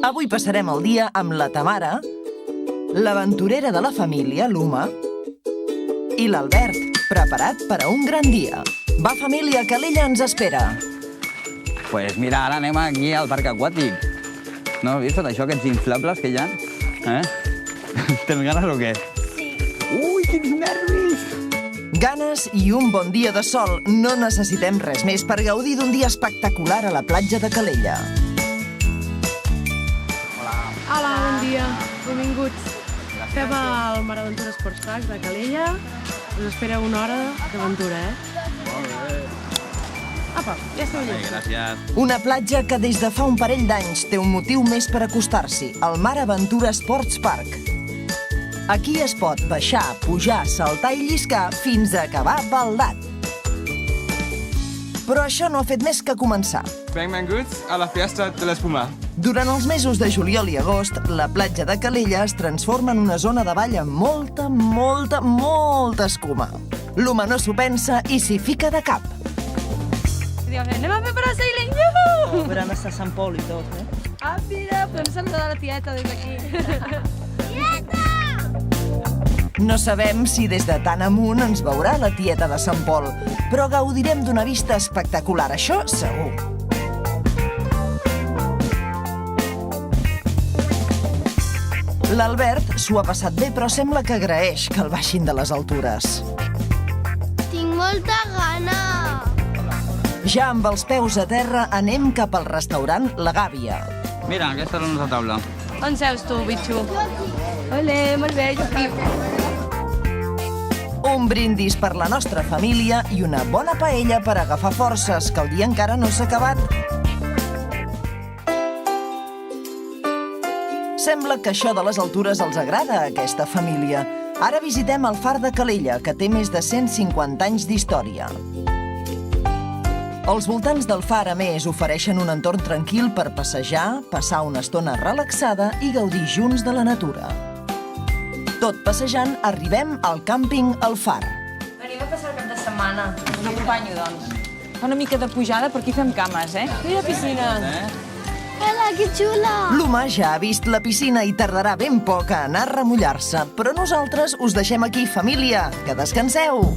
Avui passarem el dia amb la Tamara, l'aventurera de la família, l'Uma, i l'Albert, preparat per a un gran dia. Va, família, que l'Illa ens espera. Pues mira, ara anem aquí al parc aquàtic. No has vist tot això, aquests inflables que hi ha? Tens ganes o què? Sí. Ui, quins nervis! Ganes i un bon dia de sol. No necessitem res més per gaudir d'un dia espectacular a la platja de Calella. Hola, bon dia. Benvinguts. Estem al Mar Aventura Sports Park de Calella. Us espera una hora d'aventura, Molt bé. Apa, ja esteu llests. Gràcies. Una platja que des de fa un parell d'anys té un motiu més per acostar-s'hi, el Mar Aventura Sports Park. Aquí es pot baixar, pujar, saltar i lliscar fins a acabar baldat. Però això no ha fet més que començar. Benvinguts a la Fiesta de l'Espuma. Durant els mesos de juliol i agost, la platja de Calella es transforma en una zona de ball amb molta escuma. L'Uma no s'ho pensa i s'hi fica de cap. Anem a fer parasailing, juhu! Veurem estar a Sant Pol i tot, Ah, mira, podem saludar la tieta des d'aquí. No sabem si des de tan amunt ens veurà la tieta de Sant Pol, però gaudirem d'una vista espectacular, això segur. L'Albert s'ho ha passat bé, però sembla que agraeix que el baixin de les altures. Tinc molta gana. Ja amb els peus a terra anem cap al restaurant La Gàbia. Mira, aquesta és la nostra taula. On seus tu, bitxo? Ole, molt bé, jo aquí. Un brindis per la nostra família i una bona paella per agafar forces, que el dia encara no s'ha acabat. Sembla que això de les altures els agrada a aquesta família. Ara visitem el Far de Calella, que té més de 150 anys d'història. Els voltants del far, a més, ofereixen un entorn tranquil per passejar, passar una estona relaxada i gaudir junts de la natura. Tot passejant, arribem al càmping El Far. Venim a passar el cap de setmana. Us acompanyo, doncs. Fa una mica de pujada, però aquí fem cames, Mira, piscina. Hola, que xula. L'Uma ja ha vist la piscina i tardarà ben poc a anar a remullar-se, però nosaltres us deixem aquí, família. Que descanseu!